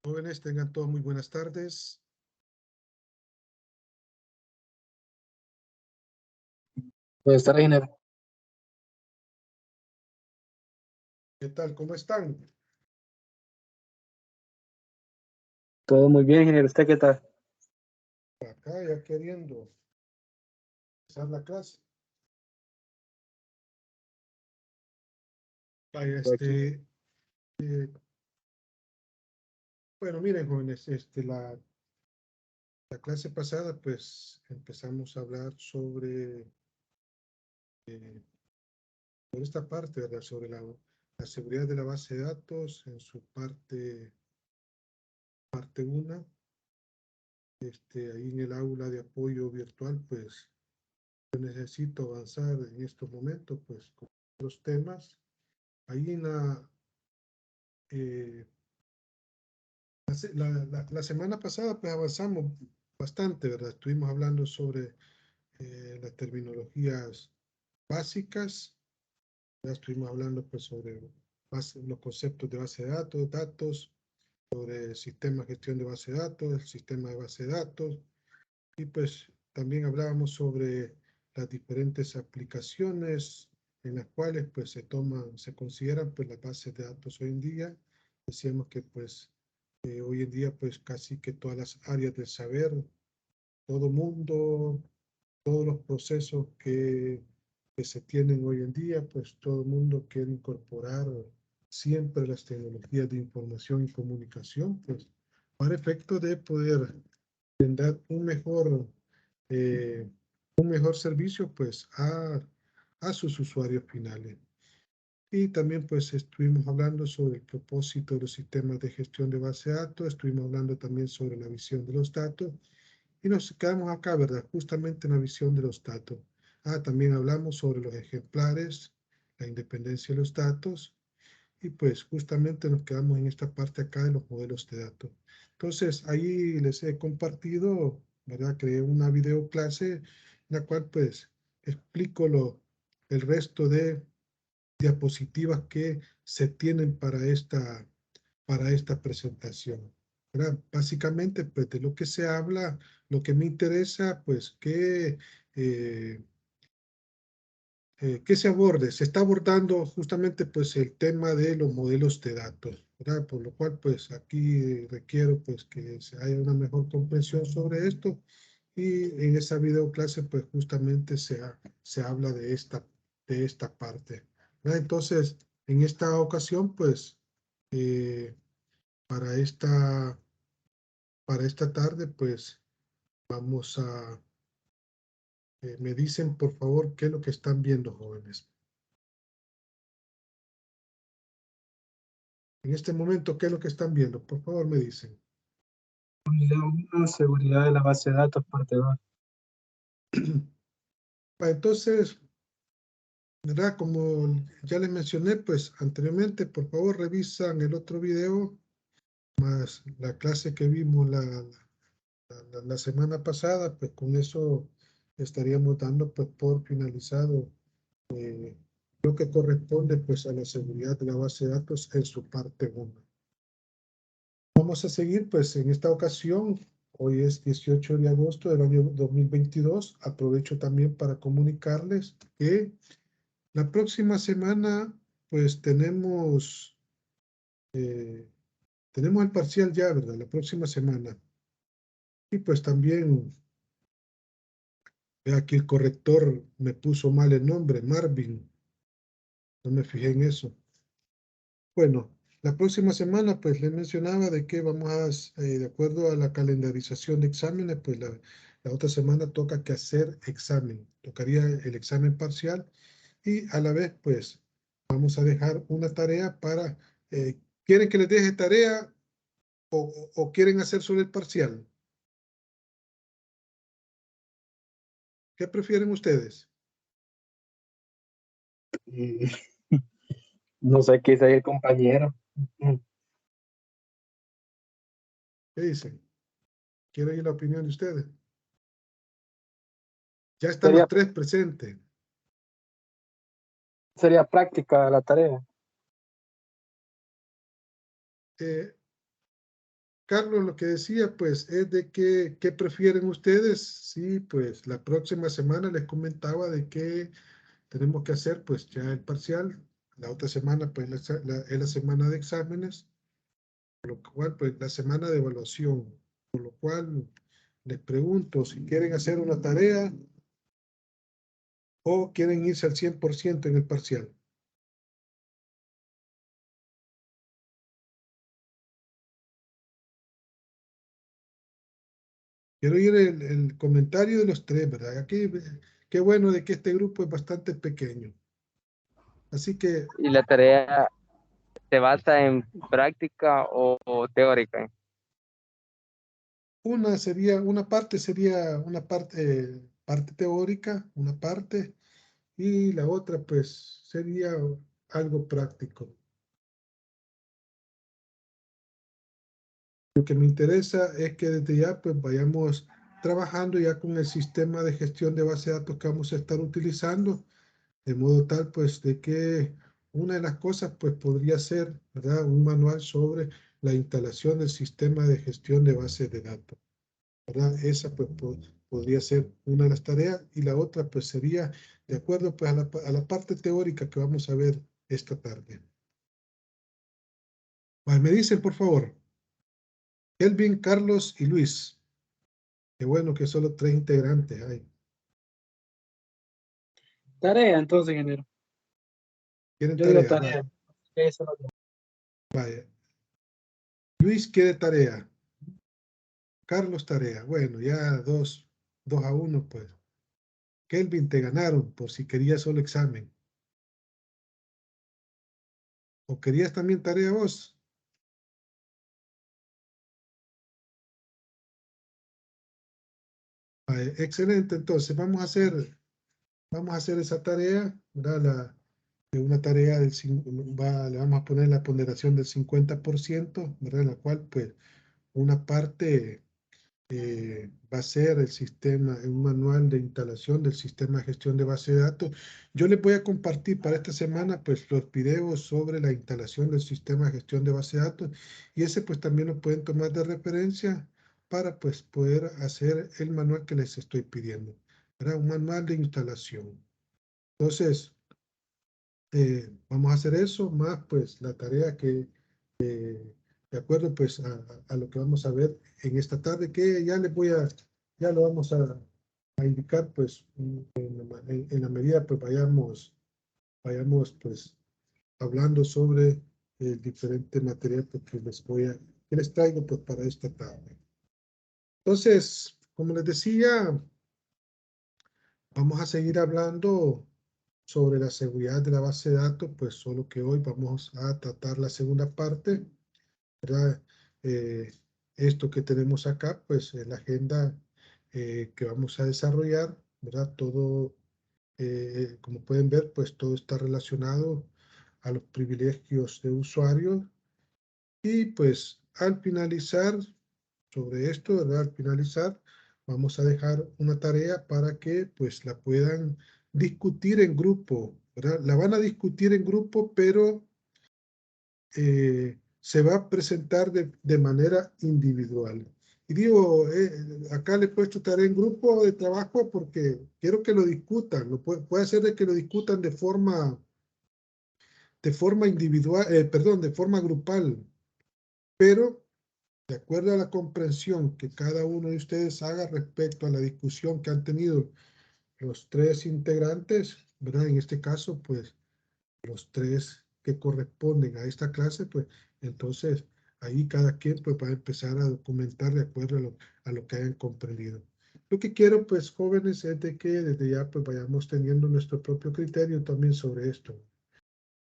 Jóvenes, tengan todos muy buenas tardes. Buenas tardes, ingeniero. ¿Qué tal? ¿Cómo están? Todo muy bien, ingeniero. ¿Usted qué tal? Acá ya queriendo empezar la clase. Vaya, Por aquí. bueno, miren, jóvenes, la clase pasada, pues empezamos a hablar eh, sobre esta parte, ¿verdad? Sobre la seguridad de la base de datos en su parte 1. Ahí en el aula de apoyo virtual, pues yo necesito avanzar en estos momentos, pues con otros temas. Ahí eh, la semana pasada pues avanzamos bastante, ¿verdad? Estuvimos hablando sobre las terminologías básicas, ya estuvimos hablando pues sobre los conceptos de base de datos, sobre el sistema de gestión de base de datos, el sistema de base de datos, y pues también hablábamos sobre las diferentes aplicaciones en las cuales pues se consideran pues las bases de datos hoy en día. Decíamos que pues hoy en día pues casi que todas las áreas del saber, todo mundo, todos los procesos que se tienen hoy en día, pues todo el mundo quiere incorporar siempre las tecnologías de información y comunicación, pues para efecto de poder brindar eh, un mejor servicio pues a sus usuarios finales. Y también pues estuvimos hablando sobre el propósito de los sistemas de gestión de base de datos, estuvimos hablando también sobre la visión de los datos y nos quedamos acá, ¿verdad? Justamente en la visión de los datos. También hablamos sobre los ejemplares, la independencia de los datos y pues justamente nos quedamos en esta parte acá de los modelos de datos. Entonces ahí les he compartido, ¿verdad? Creé una video clase en la cual pues explico el resto de diapositivas que se tienen para esta presentación, ¿verdad? Básicamente, pues de lo que se habla, lo que me interesa, pues que se aborde. Se está abordando justamente pues el tema de los modelos de datos, ¿verdad? Por lo cual pues aquí requiero pues que se haya una mejor comprensión sobre esto y en esa video clase pues justamente se habla de esta parte, ¿verdad? Entonces, en esta ocasión pues eh, para para esta tarde pues vamos me dicen por favor qué es lo que están viendo, jóvenes. En este momento, ¿qué es lo que están viendo? Por favor, me dicen. Unidad 1, seguridad de la base de datos, parte 2. Entonces, ¿verdad? Como ya les mencioné, pues anteriormente, por favor, revisan el otro video, más la clase que vimos la semana pasada, pues con eso estaríamos dando pues por finalizado lo que corresponde pues a la seguridad de la base de datos en su parte 1. Vamos a seguir, pues en esta ocasión, hoy es 18 de agosto del año 2022. Aprovecho también para comunicarles que la próxima semana, pues tenemos el parcial ya, ¿verdad? La próxima semana. Y pues también, vea que el corrector me puso mal el nombre, Marvin. No me fijé en eso. Bueno, la próxima semana, pues le mencionaba de que de acuerdo a la calendarización de exámenes, pues la otra semana toca que hacer examen. Tocaría el examen parcial y a la vez, pues vamos a dejar una tarea ¿quieren que les deje tarea o quieren hacer solo el parcial? ¿Qué prefieren ustedes? Y no sé qué dice el compañero. ¿Qué dicen? Quiero oír la opinión de ustedes. Ya están Sería, los tres presentes. sería práctica la tarea. Eh, Carlos, lo que decía, pues, es de que, ¿qué prefieren ustedes? Sí, pues, la próxima semana les comentaba de que tenemos que hacer, pues, ya el parcial. La otra semana, pues, es la semana de exámenes, por lo cual, pues, la semana de evaluación. Por lo cual, les pregunto si quieren hacer una tarea o quieren irse al 100% en el parcial. Quiero oír el comentario de los tres, ¿verdad? Aquí, qué bueno de que este grupo es bastante pequeño. Así que ¿Y la tarea se basa en práctica o teórica? sería una parte teórica, una parte, y la otra, pues, sería algo práctico. Lo que me interesa es que desde ya, pues, vayamos trabajando ya con el sistema de gestión de base de datos que vamos a estar utilizando, de modo tal, pues, de que una de las cosas, pues, podría ser, ¿verdad?, un manual sobre la instalación del sistema de gestión de bases de datos, ¿verdad? Esa, pues, podría ser una de las tareas, y la otra, pues, sería de acuerdo, pues, a la parte teórica que vamos a ver esta tarde. Vale, me dicen, por favor, Elvin, Carlos y Luis. Qué bueno que solo 3 integrantes hay. Tarea, entonces, ingeniero. ¿Quieren Yo digo tarea? tarea. Eso no tengo. Vaya. Luis quiere tarea. Carlos tarea. Bueno, ya 2-1, pues. Kelvin, te ganaron por si querías solo examen. ¿O querías también tarea vos? Vaya, excelente, entonces vamos a hacer esa tarea, ¿verdad? Una tarea le vamos a poner la ponderación del 50%, ¿verdad? En la cual, pues, una parte va a ser un manual de instalación del sistema de gestión de base de datos. Yo les voy a compartir para esta semana, pues, los videos sobre la instalación del sistema de gestión de base de datos, y ese, pues, también lo pueden tomar de referencia para, pues, poder hacer el manual que les estoy pidiendo, ¿verdad? Un manual de instalación. Entonces, vamos a hacer eso, más, pues, la tarea de acuerdo, pues, a lo que vamos a ver en esta tarde, que ya lo vamos a indicar, pues, en la medida, pues, vayamos, pues, hablando sobre el diferente material, pues, que les traigo, pues, para esta tarde. Entonces, como les decía, vamos a seguir hablando sobre la seguridad de la base de datos, pues, solo que hoy vamos a tratar la segunda parte, ¿verdad? Esto que tenemos acá, pues, es la agenda que vamos a desarrollar, ¿verdad? Todo, como pueden ver, pues, todo está relacionado a los privilegios de usuario, y, pues, al finalizar sobre esto, ¿verdad? Al finalizar, vamos a dejar una tarea para que, pues, la puedan discutir en grupo, ¿verdad? La van a discutir en grupo, pero se va a presentar de manera individual. Y digo, acá le he puesto tarea en grupo de trabajo porque quiero que lo discutan. Puede ser de que lo discutan de forma individual, perdón, de forma grupal, pero de acuerdo a la comprensión que cada uno de ustedes haga respecto a la discusión que han tenido los 3 integrantes, ¿verdad? En este caso, pues, los 3 que corresponden a esta clase, pues, entonces ahí cada quien, pues, va a empezar a documentar de acuerdo a lo que hayan comprendido. Lo que quiero, pues, jóvenes, es de que desde ya, pues, vayamos teniendo nuestro propio criterio también sobre esto.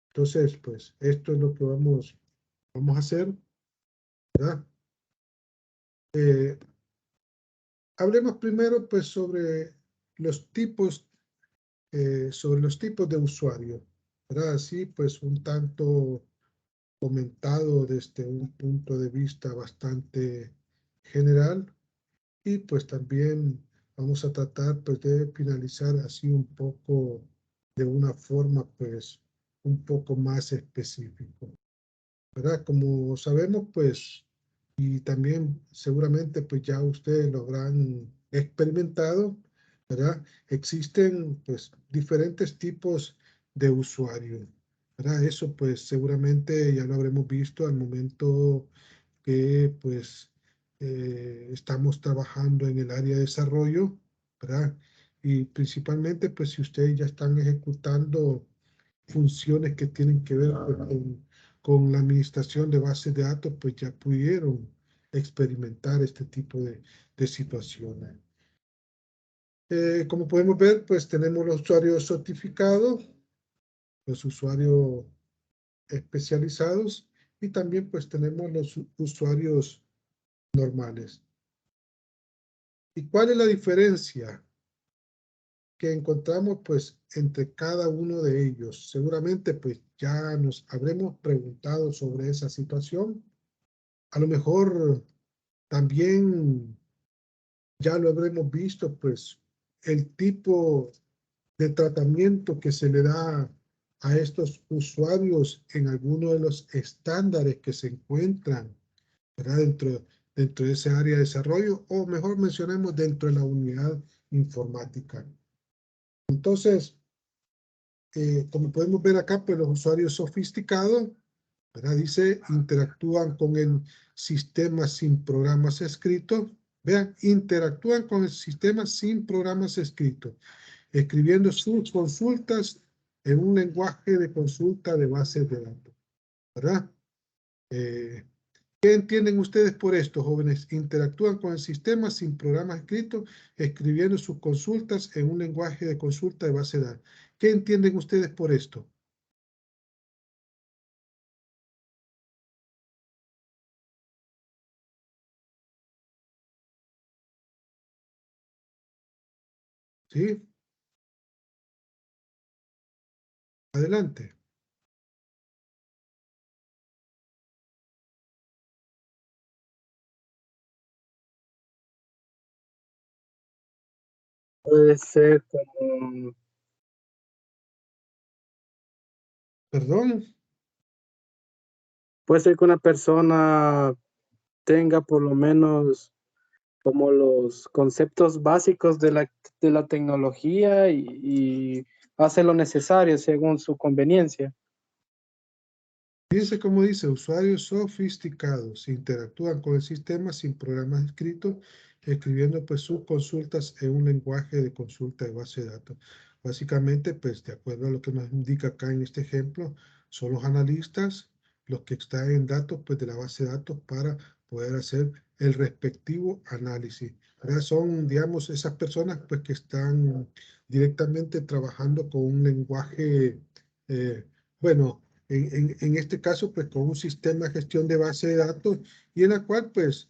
Entonces, pues, esto es lo que vamos a hacer, ¿verdad? Hablemos primero, pues, sobre los tipos de usuario, ¿verdad? Así, pues, un tanto comentado desde un punto de vista bastante general, y, pues, también vamos a tratar, pues, de finalizar así un poco de una forma, pues, un poco más específico, ¿verdad? Como sabemos, pues, y también seguramente pues ya ustedes lo habrán experimentado, ¿verdad? Existen pues diferentes tipos de usuarios, ¿verdad? Eso pues seguramente ya lo habremos visto al momento que pues estamos trabajando en el área de desarrollo, ¿verdad? Y principalmente pues si ustedes ya están ejecutando funciones que tienen que ver pues, con la administración de bases de datos, pues ya pudieron experimentar este tipo de situaciones. Como podemos ver, pues tenemos los usuarios certificados, los usuarios especializados y también pues tenemos los usuarios normales. ¿Y cuál es la diferencia que encontramos pues entre cada uno de ellos? Seguramente pues ya nos habremos preguntado sobre esa situación. A lo mejor también ya lo habremos visto pues el tipo de tratamiento que se le da a estos usuarios en algunos de los estándares que se encuentran, ¿verdad? Dentro de esa área de desarrollo, o mejor mencionemos dentro de la unidad informática. Entonces, como podemos ver acá, pues los usuarios sofisticados, ¿verdad? Dice, interactúan con el sistema sin programas escritos. Vean, interactúan con el sistema sin programas escritos, escribiendo sus consultas en un lenguaje de consulta de bases de datos, ¿verdad? ¿Qué entienden ustedes por esto, jóvenes? Interactúan con el sistema sin programa escrito, escribiendo sus consultas en un lenguaje de consulta de base de datos. ¿Qué entienden ustedes por esto? ¿Sí? Adelante. Puede ser como, Perdón. puede ser que una persona tenga por lo menos como los conceptos básicos de la tecnología y hace lo necesario según su conveniencia. Fíjense cómo dice, usuarios sofisticados interactúan con el sistema sin programas escritos, escribiendo pues sus consultas en un lenguaje de consulta de base de datos. Básicamente, pues de acuerdo a lo que nos indica acá en este ejemplo, son los analistas los que extraen datos pues de la base de datos para poder hacer el respectivo análisis, ¿verdad? Son, digamos, esas personas pues que están directamente trabajando con un lenguaje, bueno, en este caso, pues con un sistema de gestión de base de datos y en la cual, pues,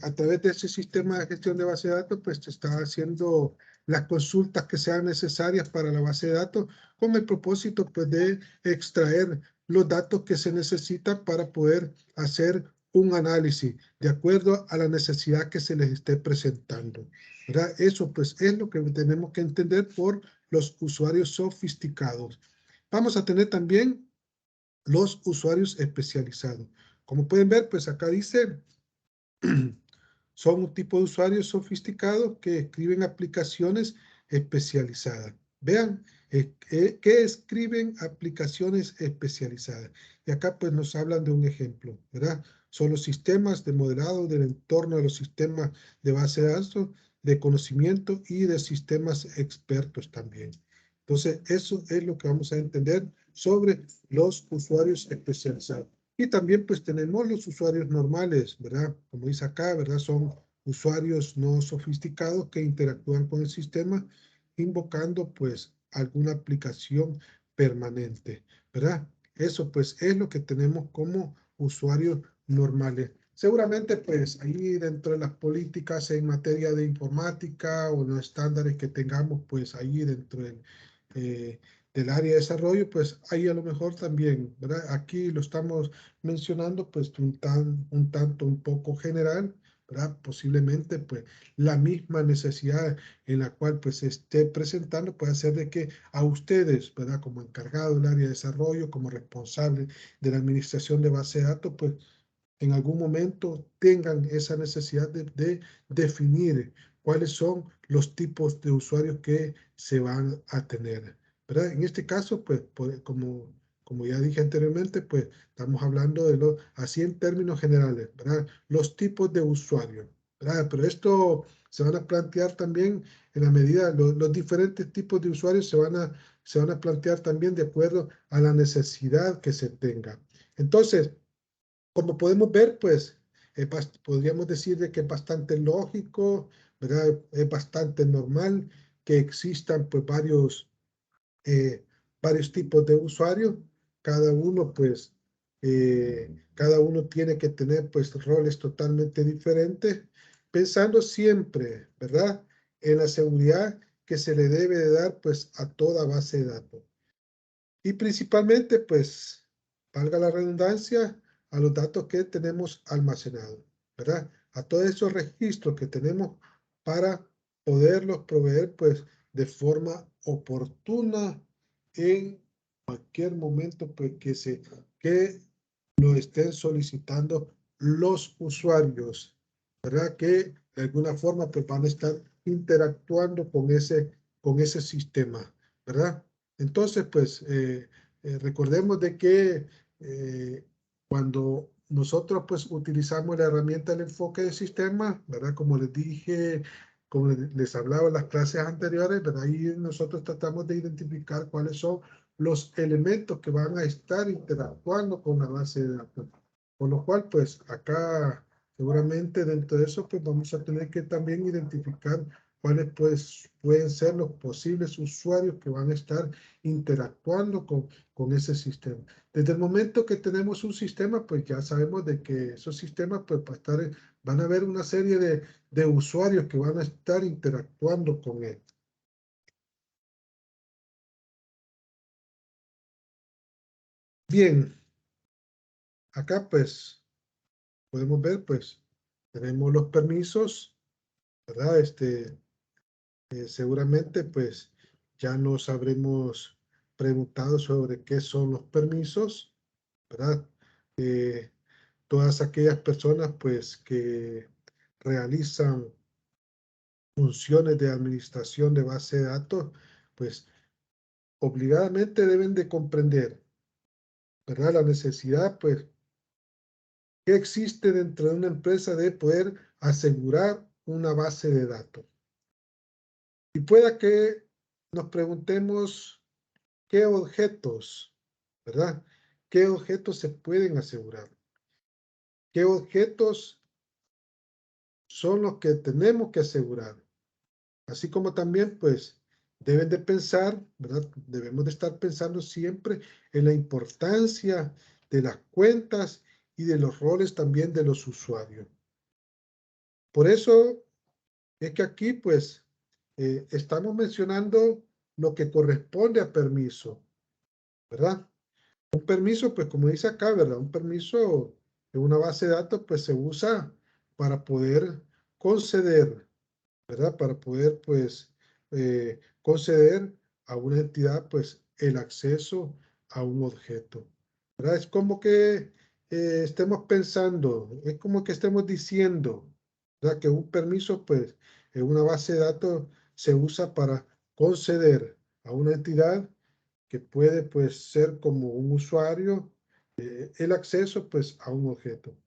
a través de ese sistema de gestión de base de datos, pues, te está haciendo las consultas que sean necesarias para la base de datos con el propósito, pues, de extraer los datos que se necesitan para poder hacer un análisis de acuerdo a la necesidad que se les esté presentando, ¿verdad? Eso, pues, es lo que tenemos que entender por los usuarios sofisticados. Vamos a tener también los usuarios especializados. Como pueden ver, pues acá dice, son un tipo de usuarios sofisticados que escriben aplicaciones especializadas. Vean, ¿qué escriben aplicaciones especializadas? Y acá pues nos hablan de un ejemplo, ¿verdad? Son los sistemas de modelado del entorno de los sistemas de base de datos, de conocimiento y de sistemas expertos también. Entonces, eso es lo que vamos a entender sobre los usuarios especializados. Y también pues tenemos los usuarios normales, ¿verdad? Como dice acá, ¿verdad? Son usuarios no sofisticados que interactúan con el sistema invocando pues alguna aplicación permanente, ¿verdad? Eso pues es lo que tenemos como usuarios normales. Seguramente pues ahí dentro de las políticas en materia de informática o los estándares que tengamos pues ahí dentro del área de desarrollo, pues ahí a lo mejor también, ¿verdad? Aquí lo estamos mencionando pues un tanto un poco general, ¿verdad? Posiblemente pues la misma necesidad en la cual pues se esté presentando puede hacer de que a ustedes, ¿verdad? Como encargado del área de desarrollo, como responsable de la administración de base de datos, pues en algún momento tengan esa necesidad de definir cuáles son los tipos de usuarios que se van a tener, ¿verdad? En este caso, pues, como ya dije anteriormente, pues, estamos hablando de así en términos generales, ¿verdad? Los tipos de usuarios, ¿verdad? Pero esto se van a plantear también en la medida, los diferentes tipos de usuarios se van a plantear también de acuerdo a la necesidad que se tenga. Entonces, como podemos ver, pues podríamos decir de que es bastante lógico, ¿verdad? Es bastante normal que existan pues varios tipos de usuarios. Cada uno pues, cada uno tiene que tener pues roles totalmente diferentes, pensando siempre, ¿verdad? En la seguridad que se le debe de dar pues a toda base de datos. Y principalmente, pues, valga la redundancia, a los datos que tenemos almacenados, ¿verdad? A todos esos registros que tenemos para poderlos proveer, pues, de forma oportuna en cualquier momento, pues, que nos estén solicitando los usuarios, ¿verdad? Que de alguna forma, pues, van a estar interactuando con ese sistema, ¿verdad? Entonces, pues, recordemos de que cuando nosotros pues utilizamos la herramienta del enfoque de sistema, ¿verdad? Como les dije, como les hablaba en las clases anteriores, ¿verdad? Ahí nosotros tratamos de identificar cuáles son los elementos que van a estar interactuando con la base de datos. Con lo cual, pues acá seguramente dentro de eso, pues vamos a tener que también identificar cuáles pues pueden ser los posibles usuarios que van a estar interactuando con ese sistema. Desde el momento que tenemos un sistema, pues ya sabemos de que esos sistemas pues van a haber una serie de usuarios que van a estar interactuando con él. Bien, acá pues podemos ver pues tenemos los permisos, ¿verdad? Seguramente pues ya nos habremos preguntado sobre qué son los permisos, ¿verdad? Todas aquellas personas pues que realizan funciones de administración de base de datos, pues obligadamente deben de comprender, ¿verdad? La necesidad pues que existe dentro de una empresa de poder asegurar una base de datos. Y pueda que nos preguntemos qué objetos, ¿verdad? ¿Qué objetos se pueden asegurar? ¿Qué objetos son los que tenemos que asegurar? Así como también, pues, deben de pensar, ¿verdad? Debemos de estar pensando siempre en la importancia de las cuentas y de los roles también de los usuarios. Por eso es que aquí, pues, estamos mencionando lo que corresponde a permiso, ¿verdad? Un permiso, pues como dice acá, ¿verdad? Un permiso en una base de datos, pues se usa para poder conceder, ¿verdad? Para poder, pues, conceder a una entidad, pues, el acceso a un objeto, ¿verdad? Es como que estemos pensando, es como que estemos diciendo, ¿verdad? Que un permiso, pues, en una base de datos se usa para conceder a una entidad que puede pues ser como un usuario el acceso pues a un objeto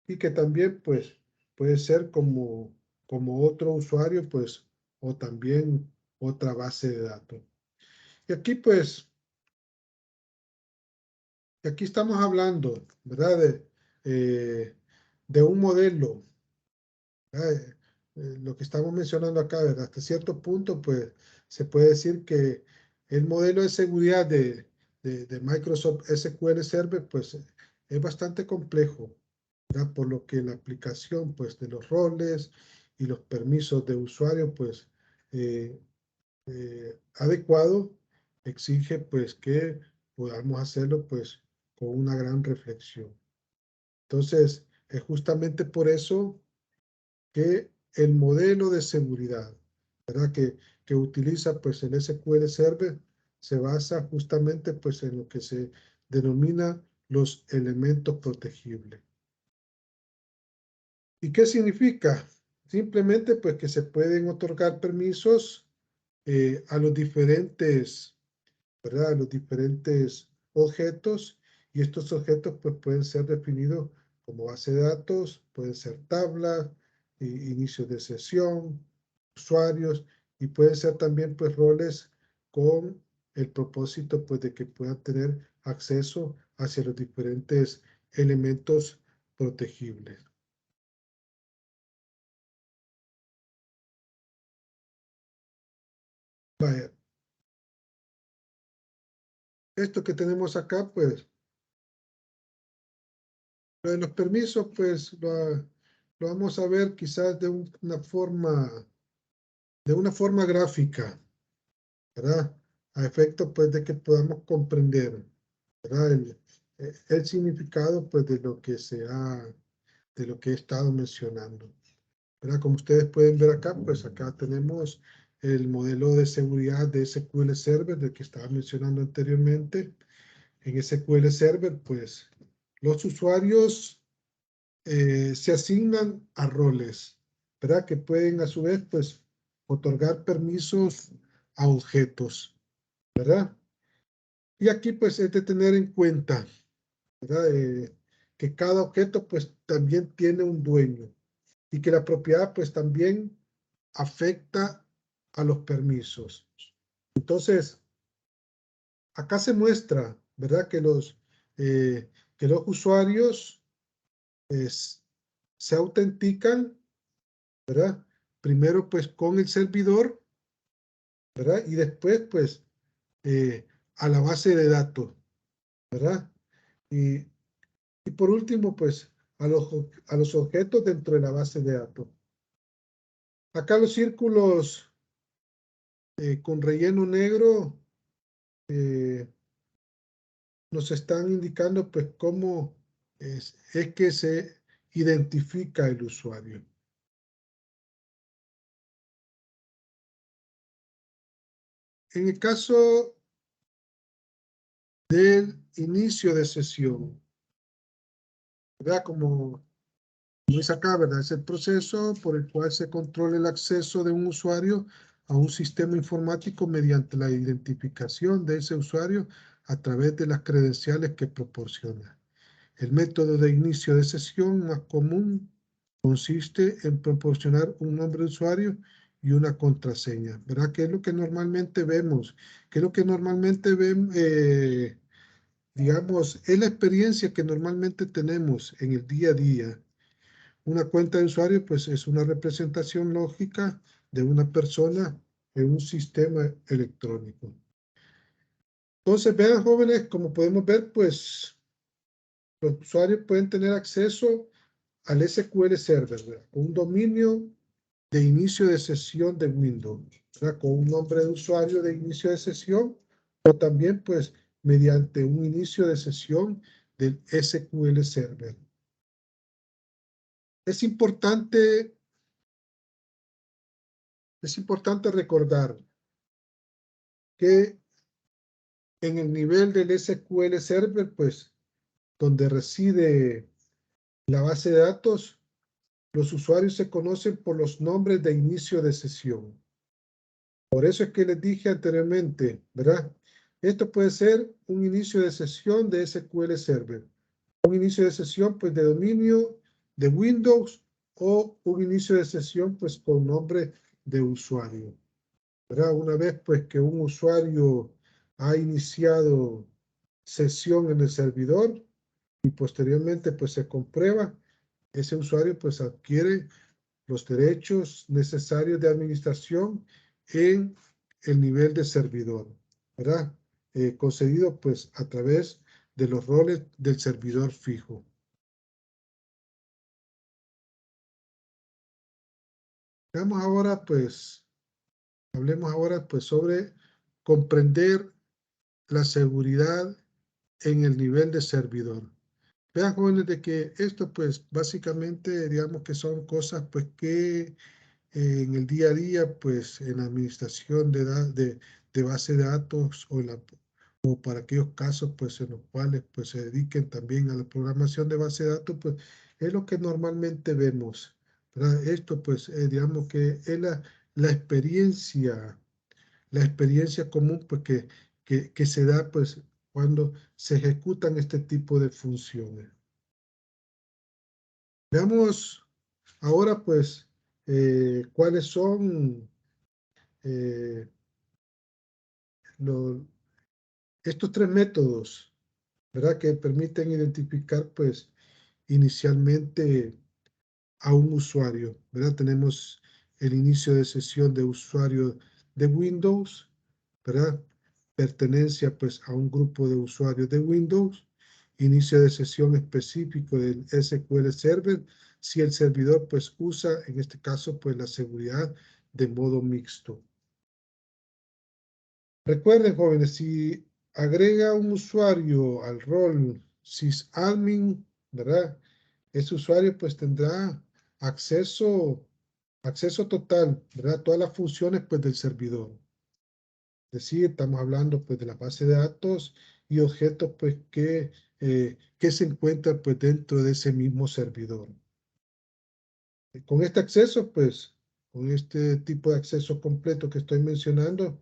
y que también pues puede ser como otro usuario pues o también otra base de datos. Y aquí pues, aquí estamos hablando, ¿verdad? De un modelo, ¿verdad? Lo que estamos mencionando acá, ¿verdad? Hasta cierto punto, pues, se puede decir que el modelo de seguridad de Microsoft SQL Server, pues, es bastante complejo, ¿verdad? Por lo que la aplicación, pues, de los roles y los permisos de usuario, pues, eh, adecuado, exige, pues, que podamos hacerlo, pues, con una gran reflexión. Entonces, es justamente por eso que el modelo de seguridad, ¿verdad? Que utiliza pues el SQL Server se basa justamente pues en lo que se denomina los elementos protegibles. ¿Y qué significa? Simplemente pues que se pueden otorgar permisos a los diferentes, ¿verdad? A los diferentes objetos, y estos objetos pues pueden ser definidos como base de datos, pueden ser tablas, inicios de sesión, usuarios, y pueden ser también pues roles con el propósito pues de que puedan tener acceso hacia los diferentes elementos protegibles. Vaya, esto que tenemos acá, pues, lo de los permisos, pues, lo vamos a ver quizás de una forma gráfica, ¿verdad? A efecto, pues, de que podamos comprender, ¿verdad? El significado, pues, de lo que he estado mencionando, ¿verdad? Como ustedes pueden ver acá, pues, acá tenemos el modelo de seguridad de SQL Server del que estaba mencionando anteriormente. En SQL Server, pues, los usuarios se asignan a roles, ¿verdad? Que pueden a su vez, pues, otorgar permisos a objetos, ¿verdad? Y aquí, pues, es de tener en cuenta, ¿verdad? Que cada objeto, pues, también tiene un dueño y que la propiedad, pues, también afecta a los permisos. Entonces, acá se muestra, ¿verdad? Que los usuarios se autentican, ¿verdad? Primero, pues, con el servidor, ¿verdad? Y después, pues, a la base de datos, ¿verdad? Y, y por último, pues, a los objetos dentro de la base de datos. Acá los círculos con relleno negro nos están indicando, pues, cómo es que se identifica el usuario. En el caso del inicio de sesión, ¿verdad? Como dice acá, ¿verdad? Es el proceso por el cual se controla el acceso de un usuario a un sistema informático mediante la identificación de ese usuario a través de las credenciales que proporciona. El método de inicio de sesión más común consiste en proporcionar un nombre de usuario y una contraseña, ¿verdad? ¿Qué es lo que normalmente vemos? ¿Qué es lo que normalmente vemos? Digamos, es la experiencia que normalmente tenemos en el día a día. Una cuenta de usuario, pues, es una representación lógica de una persona en un sistema electrónico. Entonces, vean, jóvenes, como podemos ver, pues, los usuarios pueden tener acceso al SQL Server, ¿verdad? Con un dominio de inicio de sesión de Windows, ¿verdad? Con un nombre de usuario de inicio de sesión, o también, pues, mediante un inicio de sesión del SQL Server. Es importante recordar que en el nivel del SQL Server, pues, donde reside la base de datos, los usuarios se conocen por los nombres de inicio de sesión. Por eso es que les dije anteriormente, ¿verdad? Esto puede ser un inicio de sesión de SQL Server, un inicio de sesión, pues, de dominio de Windows, o un inicio de sesión, pues, con nombre de usuario, ¿verdad? Una vez, pues, que un usuario ha iniciado sesión en el servidor y posteriormente, pues, se comprueba, ese usuario, pues, adquiere los derechos necesarios de administración en el nivel de servidor, ¿verdad? Concedido, pues, a través de los roles del servidor fijo. Hablemos ahora, pues, sobre comprender la seguridad en el nivel de servidor. Vean, jóvenes, de que esto, pues, básicamente, digamos que son cosas, pues, que en el día a día, pues, en la administración de base de datos, o para aquellos casos, pues, en los cuales, pues, se dediquen también a la programación de base de datos, pues, es lo que normalmente vemos, ¿verdad? Esto pues digamos que es la experiencia, la experiencia común pues que se da pues cuando se ejecutan este tipo de funciones. Veamos ahora pues cuáles son los, estos tres métodos, ¿verdad? Que permiten identificar pues inicialmente a un usuario, ¿verdad? Tenemos el inicio de sesión de usuario de Windows, ¿verdad? Pertenencia pues a un grupo de usuarios de Windows, inicio de sesión específico del SQL Server, si el servidor pues usa, en este caso pues la seguridad de modo mixto. Recuerden jóvenes, si agrega un usuario al rol sysadmin, ¿verdad? Ese usuario pues tendrá acceso total, ¿verdad? Todas las funciones pues del servidor. Es decir, estamos hablando pues de la base de datos y objetos pues que se encuentran pues dentro de ese mismo servidor. Con este acceso pues, con este tipo de acceso completo que estoy mencionando,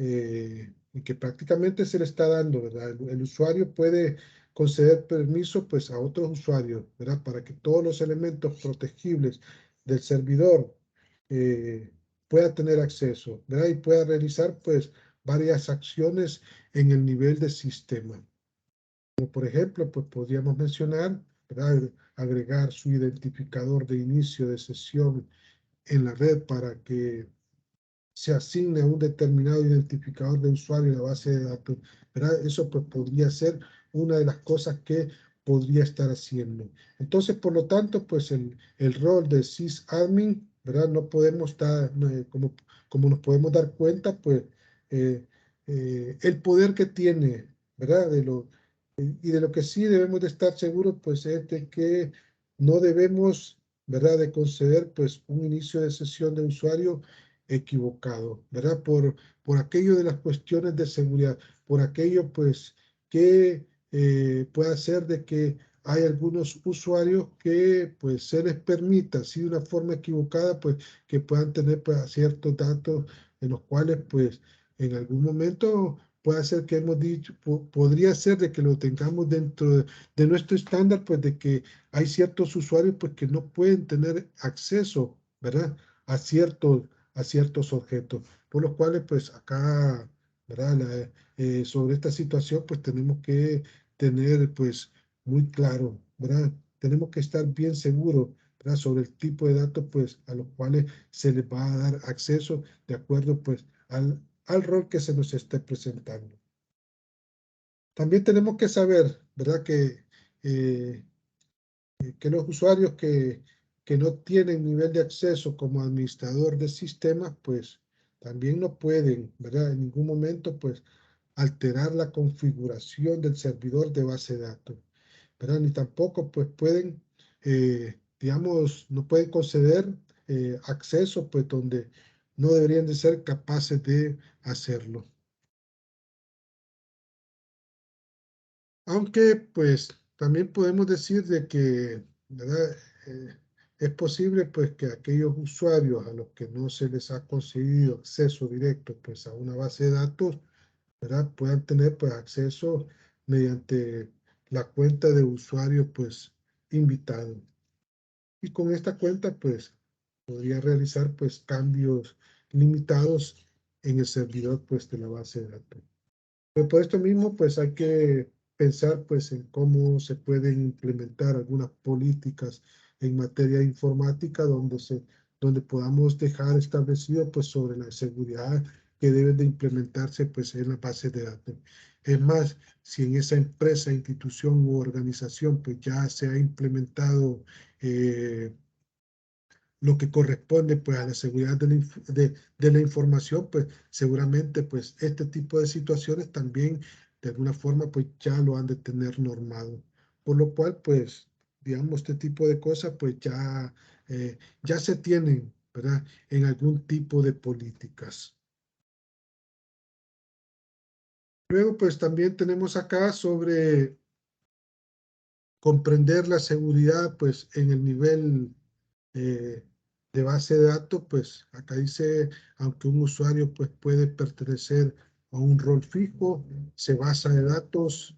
y que prácticamente se le está dando, ¿verdad? El usuario puede conceder permiso pues a otros usuarios, ¿verdad? Para que todos los elementos protegibles del servidor pueda tener acceso, ¿verdad? Y pueda realizar pues varias acciones en el nivel de sistema. Como por ejemplo, pues podríamos mencionar, ¿verdad? Agregar su identificador de inicio de sesión en la red para que se asigne a un determinado identificador de usuario en la base de datos, ¿verdad? Eso pues podría ser una de las cosas que podría estar haciendo. Entonces, por lo tanto, pues el rol de sysadmin, ¿verdad? No podemos estar, como nos podemos dar cuenta, pues eh, el poder que tiene, ¿verdad? Y de lo que sí debemos de estar seguros, pues es de que no debemos, ¿verdad? De conceder, pues, un inicio de sesión de usuario equivocado, ¿verdad? Por aquello de las cuestiones de seguridad, por aquello pues que puede hacer de que hay algunos usuarios que pues se les permita, así de una forma equivocada, pues que puedan tener pues, ciertos datos en los cuales pues en algún momento puede ser que hemos dicho, podría ser de que lo tengamos dentro de nuestro estándar, pues de que hay ciertos usuarios pues que no pueden tener acceso, ¿verdad? A ciertos objetos, por los cuales pues acá, ¿verdad? Sobre esta situación pues tenemos que tener pues muy claro, ¿verdad? Tenemos que estar bien seguros, ¿verdad? Sobre el tipo de datos pues a los cuales se les va a dar acceso de acuerdo pues al rol que se nos esté presentando. También tenemos que saber, ¿verdad? Que los usuarios que no tienen nivel de acceso como administrador de sistemas, pues también no pueden, ¿verdad? En ningún momento, pues, alterar la configuración del servidor de base de datos, ¿verdad? Ni tampoco, pues, pueden, digamos, no pueden conceder acceso, pues, donde no deberían de ser capaces de hacerlo. Aunque, pues, también podemos decir de que, ¿verdad? Eh, es posible, pues, que aquellos usuarios a los que no se les ha concedido acceso directo, pues, a una base de datos, ¿verdad? Puedan tener, pues, acceso mediante la cuenta de usuario, pues, invitado. Y con esta cuenta, pues, podría realizar, pues, cambios limitados en el servidor, pues, de la base de datos. Pero por esto mismo, pues hay que pensar pues en cómo se pueden implementar algunas políticas en materia informática donde podamos dejar establecido pues sobre la seguridad que deben de implementarse pues en la base de datos. Es más, si en esa empresa, institución u organización pues ya se ha implementado lo que corresponde pues a la seguridad de la información, pues seguramente pues este tipo de situaciones también de alguna forma pues ya lo han de tener normado. Por lo cual pues digamos este tipo de cosas pues ya se tienen, ¿verdad? En algún tipo de políticas. Luego pues también tenemos acá sobre comprender la seguridad, pues en el nivel de base de datos, pues acá dice, aunque un usuario pues puede pertenecer a un rol fijo, se basa de datos,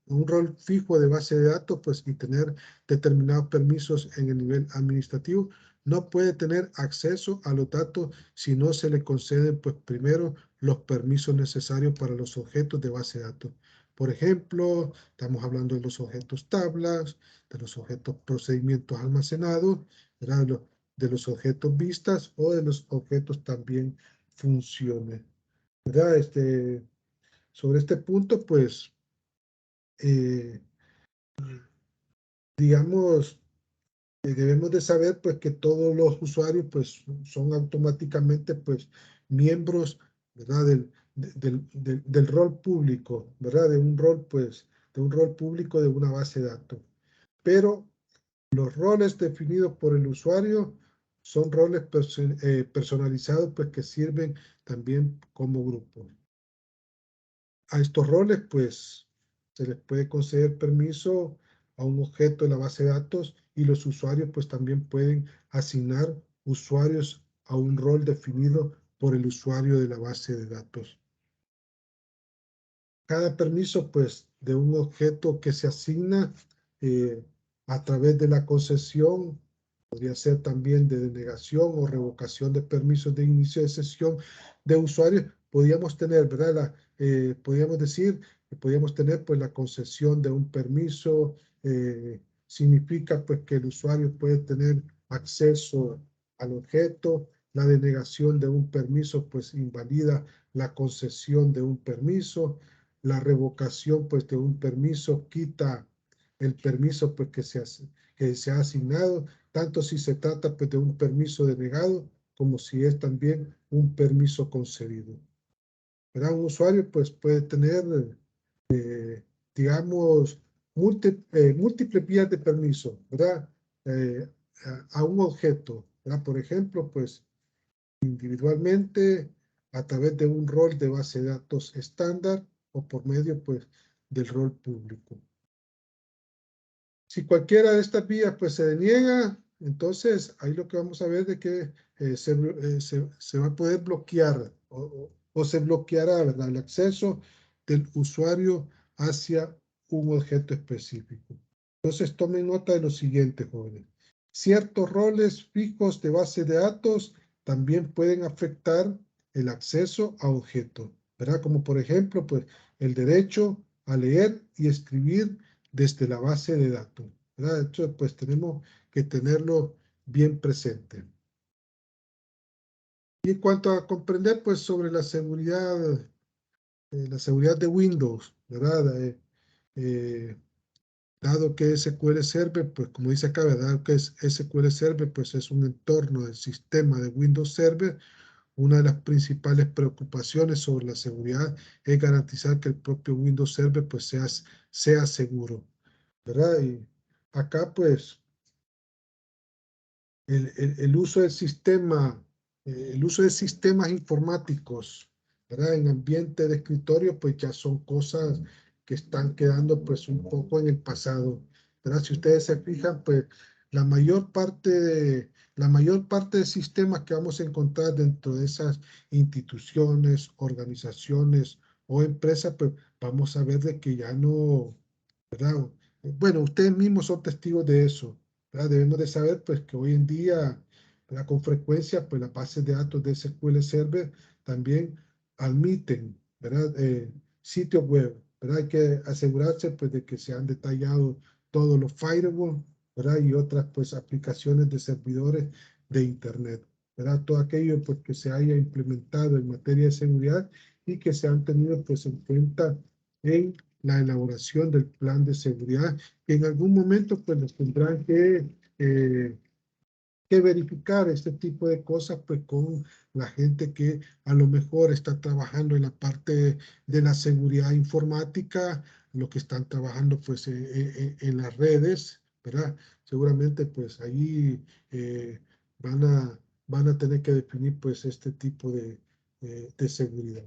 un rol fijo de base de datos, pues y tener determinados permisos en el nivel administrativo, no puede tener acceso a los datos si no se le conceden pues primero los permisos necesarios para los objetos de base de datos. Por ejemplo, estamos hablando de los objetos tablas, de los objetos procedimientos almacenados, ¿verdad? De los objetos vistas o de los objetos también funciones, ¿verdad? Sobre este punto, pues, eh, digamos, debemos de saber pues que todos los usuarios pues son automáticamente pues miembros, ¿verdad? Del rol público, ¿verdad? De un rol pues, de un rol público de una base de datos. Pero los roles definidos por el usuario son roles personalizados pues que sirven también como grupo. A estos roles pues se les puede conceder permiso a un objeto de la base de datos y los usuarios pues también pueden asignar usuarios a un rol definido por el usuario de la base de datos. Cada permiso pues de un objeto que se asigna a través de la concesión, podría ser también de denegación o revocación de permisos de inicio de sesión de usuarios, podríamos tener, ¿verdad? Podríamos decir que podríamos tener pues la concesión de un permiso, significa pues que el usuario puede tener acceso al objeto, la denegación de un permiso pues invalida la concesión de un permiso, la revocación pues de un permiso quita el permiso pues que se ha asignado, tanto si se trata pues de un permiso denegado como si es también un permiso concedido. ¿Verdad? Un usuario pues puede tener, digamos, múltiples vías de permiso, ¿verdad? A un objeto, ¿verdad? Por ejemplo, pues individualmente a través de un rol de base de datos estándar o por medio pues del rol público. Si cualquiera de estas vías pues se deniega, entonces ahí lo que vamos a ver de que se va a poder bloquear o se bloqueará, ¿verdad? El acceso del usuario hacia un objeto específico. Entonces tomen nota de lo siguiente, jóvenes. Ciertos roles fijos de base de datos también pueden afectar el acceso a objetos, ¿verdad? Como por ejemplo, pues el derecho a leer y escribir desde la base de datos, ¿verdad? Entonces, pues tenemos que tenerlo bien presente. Y en cuanto a comprender, pues sobre la seguridad de Windows, ¿verdad? Dado que SQL Server, pues como dice acá, ¿verdad? Que es SQL Server, pues es un entorno del sistema de Windows Server. Una de las principales preocupaciones sobre la seguridad es garantizar que el propio Windows Server pues sea seguro, ¿verdad? Y acá pues el uso del sistema, el uso de sistemas informáticos, ¿verdad? En ambiente de escritorio, pues ya son cosas que están quedando pues un poco en el pasado, ¿verdad? Si ustedes se fijan, pues la mayor parte de sistemas que vamos a encontrar dentro de esas instituciones, organizaciones o empresas, pues vamos a ver de que ya no, ¿verdad? Bueno, ustedes mismos son testigos de eso, ¿verdad? Debemos de saber pues que hoy en día, ¿verdad? Con frecuencia, pues las bases de datos de SQL Server también admiten, ¿verdad? Sitios web, ¿verdad? Hay que asegurarse pues de que se han detallado todos los firewalls, ¿verdad? Y otras pues aplicaciones de servidores de internet, ¿verdad? Todo aquello pues que se haya implementado en materia de seguridad y que se han tenido pues en cuenta en la elaboración del plan de seguridad, que en algún momento pues nos tendrán que verificar este tipo de cosas pues con la gente que a lo mejor está trabajando en la parte de la seguridad informática, los que están trabajando pues en las redes, ¿verdad? Seguramente pues ahí van van a tener que definir pues este tipo de seguridad.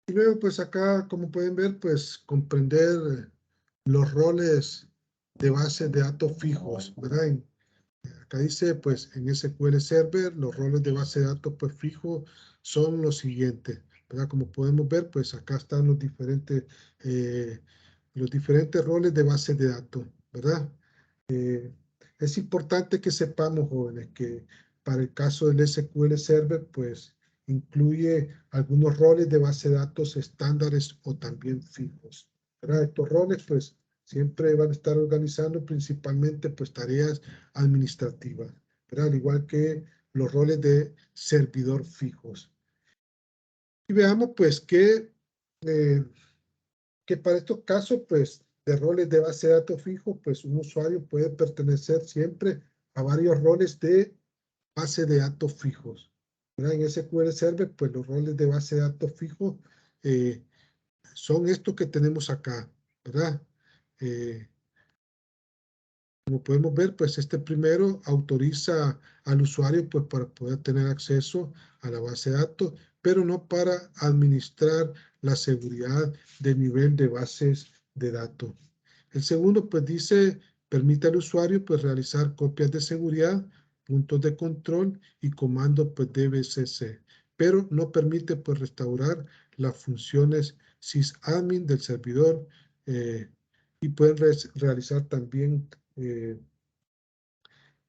Y luego, pues acá, como pueden ver, pues comprender los roles de bases de datos fijos, ¿verdad? Acá dice, pues en SQL Server, los roles de base de datos pues fijos son los siguientes, ¿verdad? Como podemos ver, pues acá están los diferentes roles de base de datos, ¿verdad? Es importante que sepamos, jóvenes, que para el caso del SQL Server, pues incluye algunos roles de base de datos estándares o también fijos, ¿verdad? Estos roles, pues siempre van a estar organizando principalmente pues tareas administrativas, ¿verdad? Al igual que los roles de servidor fijos. Y veamos pues que para estos casos pues de roles de base de datos fijos, pues un usuario puede pertenecer siempre a varios roles de base de datos fijos, ¿verdad? En SQL Server, pues los roles de base de datos fijos eh, son estos que tenemos acá, ¿verdad? Eh, Como podemos ver, pues este primero autoriza al usuario pues para poder tener acceso a la base de datos, pero no para administrar la seguridad de nivel de bases de datos. El segundo pues dice, permite al usuario pues realizar copias de seguridad, puntos de control y comandos pues DBCC, pero no permite pues restaurar las funciones sysadmin del servidor y pueden realizar también eh,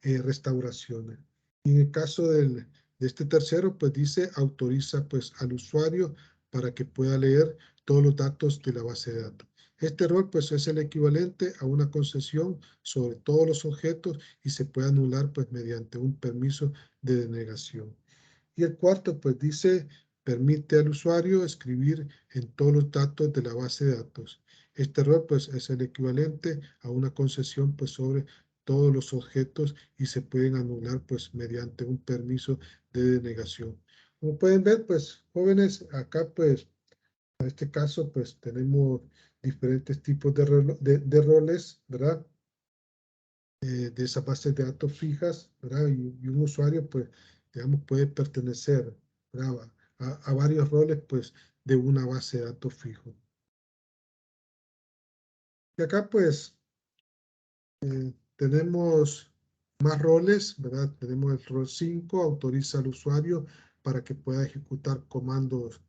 restauraciones. Y en el caso de este tercero, pues dice autoriza pues al usuario para que pueda leer todos los datos de la base de datos. Este rol pues es el equivalente a una concesión sobre todos los objetos y se puede anular pues mediante un permiso de denegación. Y el cuarto pues dice permite al usuario escribir en todos los datos de la base de datos. Este rol pues es el equivalente a una concesión pues sobre todos los objetos y se pueden anular pues mediante un permiso de denegación. Como pueden ver pues jóvenes, acá pues en este caso pues tenemos diferentes tipos de roles, ¿verdad? De esas bases de datos fijas, ¿verdad? Y un usuario pues digamos puede pertenecer, ¿verdad? A varios roles pues de una base de datos fijo. Y acá pues tenemos más roles, ¿verdad? Tenemos el rol 5, autoriza al usuario para que pueda ejecutar comandos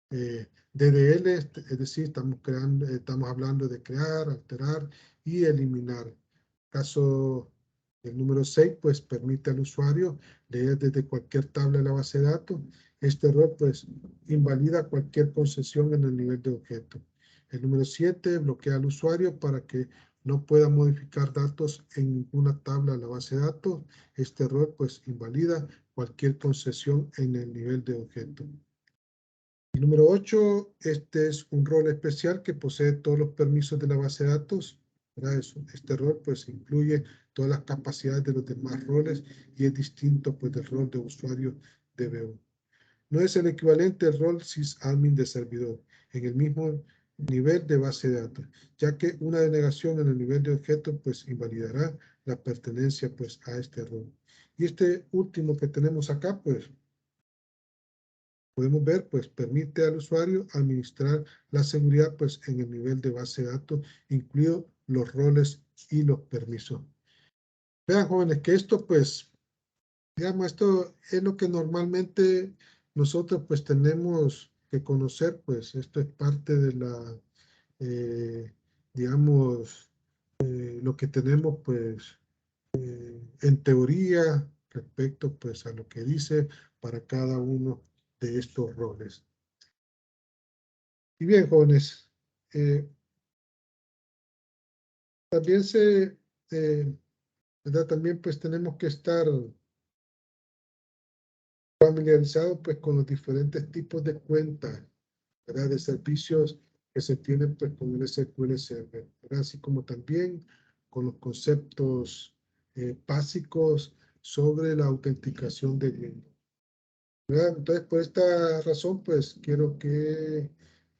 DDL, es decir, estamos hablando de crear, alterar y eliminar. Caso el número 6, pues permite al usuario leer desde cualquier tabla de la base de datos. Este rol, pues, invalida cualquier concesión en el nivel de objeto. El número 7 bloquea al usuario para que no pueda modificar datos en ninguna tabla de la base de datos. Este rol, pues, invalida cualquier concesión en el nivel de objeto. Y número 8, este es un rol especial que posee todos los permisos de la base de datos. Este rol pues incluye todas las capacidades de los demás roles y es distinto pues del rol de usuario DBO. No es el equivalente al rol sysadmin de servidor en el mismo nivel de base de datos, ya que una denegación en el nivel de objeto pues invalidará la pertenencia pues a este rol. Y este último que tenemos acá pues podemos ver, pues permite al usuario administrar la seguridad pues en el nivel de base de datos, incluidos los roles y los permisos. Vean, jóvenes, que esto pues, digamos, esto es lo que normalmente nosotros pues tenemos que conocer, pues esto es parte de la, digamos, lo que tenemos pues en teoría respecto pues a lo que dice para cada uno de estos roles. Y bien, jóvenes, también ¿verdad? También pues tenemos que estar familiarizados pues con los diferentes tipos de cuentas, ¿verdad? De servicios que se tienen pues con el SQL Server, ¿verdad? Así como también con los conceptos básicos sobre la autenticación de Windows, ¿verdad? Entonces, por esta razón, pues quiero que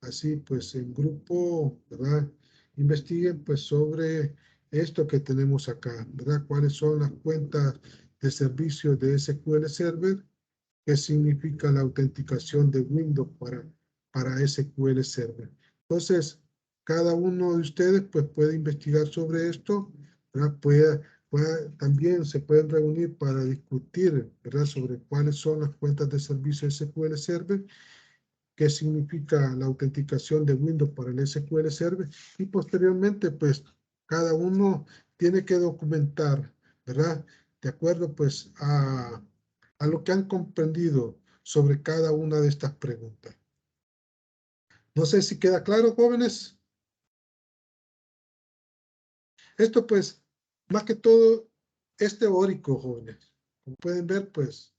así, pues en grupo, ¿verdad? Investiguen pues sobre esto que tenemos acá, ¿verdad? ¿Cuáles son las cuentas de servicios de SQL Server? ¿Qué significa la autenticación de Windows para para SQL Server. Entonces, cada uno de ustedes pues puede investigar sobre esto, ¿verdad? También se pueden reunir para discutir, ¿verdad? Sobre cuáles son las cuentas de servicio SQL Server, qué significa la autenticación de Windows para el SQL Server, y posteriormente pues cada uno tiene que documentar, ¿verdad? De acuerdo pues a lo que han comprendido sobre cada una de estas preguntas. No sé si queda claro, jóvenes. Esto pues, más que todo, es teórico, jóvenes. Como pueden ver, pues,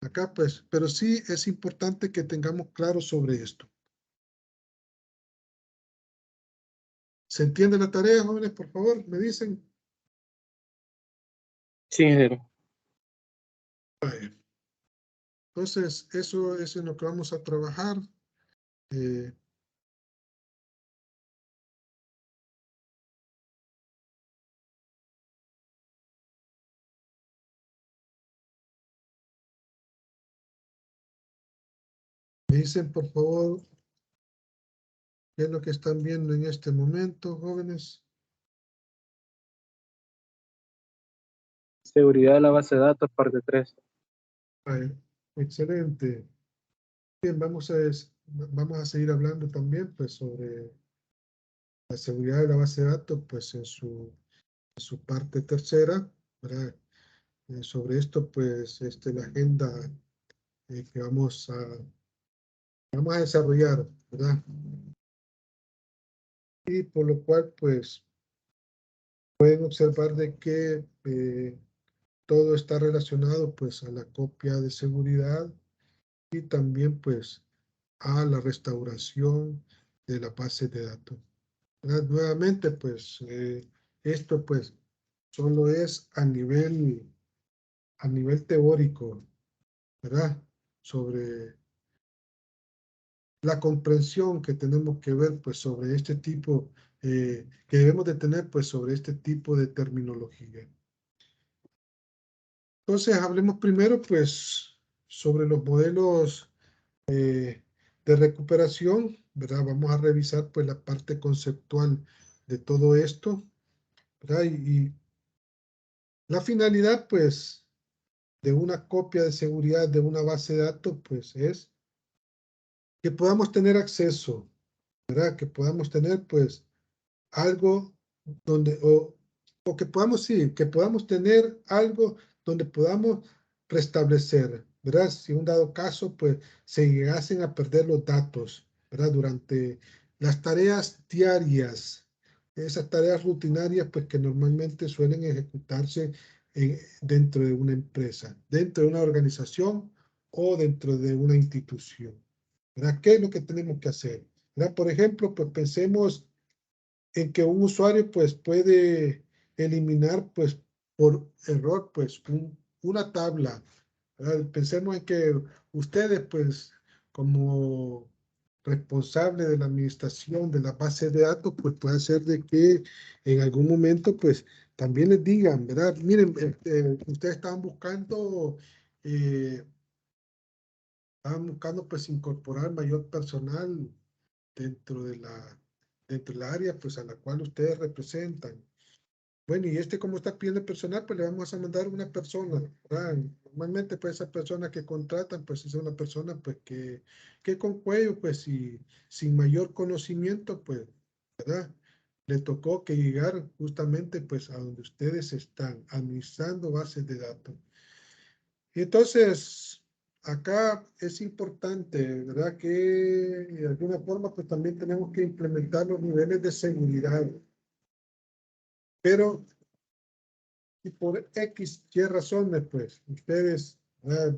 acá pues, pero sí es importante que tengamos claro sobre esto. ¿Se entiende la tarea, jóvenes? Por favor, me dicen. Sí, ingeniero. Vale. Entonces, eso es en lo que vamos a trabajar. Me dicen, por favor, qué es lo que están viendo en este momento, jóvenes. Seguridad de la base de datos, parte 3. Vale. Excelente. Bien, vamos a seguir hablando también pues, sobre la seguridad de la base de datos, pues en su parte tercera, ¿verdad? Sobre esto, pues, la agenda que vamos a desarrollar, ¿verdad? Y por lo cual, pues, pueden observar de que todo está relacionado, pues, a la copia de seguridad y también, pues, a la restauración de la base de datos. ¿Verdad? Nuevamente, pues, esto, pues, solo es a nivel teórico, ¿verdad? Sobre la comprensión que tenemos que ver, pues, sobre este tipo, que debemos de tener, pues, sobre este tipo de terminología. Entonces, hablemos primero, pues, sobre los modelos de recuperación, ¿verdad? Vamos a revisar, pues, la parte conceptual de todo esto, ¿verdad? Y la finalidad, pues, de una copia de seguridad de una base de datos, pues, es que podamos tener acceso, ¿verdad? Que podamos tener, pues, algo donde, o que podamos, sí, que podamos tener algo donde podamos restablecer, ¿verdad? Si en un dado caso, pues, se llegasen a perder los datos, ¿verdad? Durante las tareas diarias, esas tareas rutinarias, pues, que normalmente suelen ejecutarse dentro de una empresa, dentro de una organización o dentro de una institución, ¿verdad? ¿Qué es lo que tenemos que hacer? ¿Verdad? Por ejemplo, pues pensemos en que un usuario pues puede eliminar pues por error pues una tabla, ¿verdad? Pensemos en que ustedes pues como responsable de la administración de la base de datos pues puede ser de que en algún momento pues también les digan, ¿verdad? Miren, ustedes eh, estaban buscando pues incorporar mayor personal dentro de dentro del área pues a la cual ustedes representan. Bueno, y como está pidiendo personal, pues le vamos a mandar una persona, ¿verdad? Normalmente pues esa persona que contratan pues es una persona pues que con cuello pues y sin mayor conocimiento pues, ¿verdad? Le tocó que llegar justamente pues a donde ustedes están administrando bases de datos. Y entonces, acá es importante, ¿verdad? Que de alguna forma, pues también tenemos que implementar los niveles de seguridad. Pero, y por X, ¿qué razones? Pues ustedes,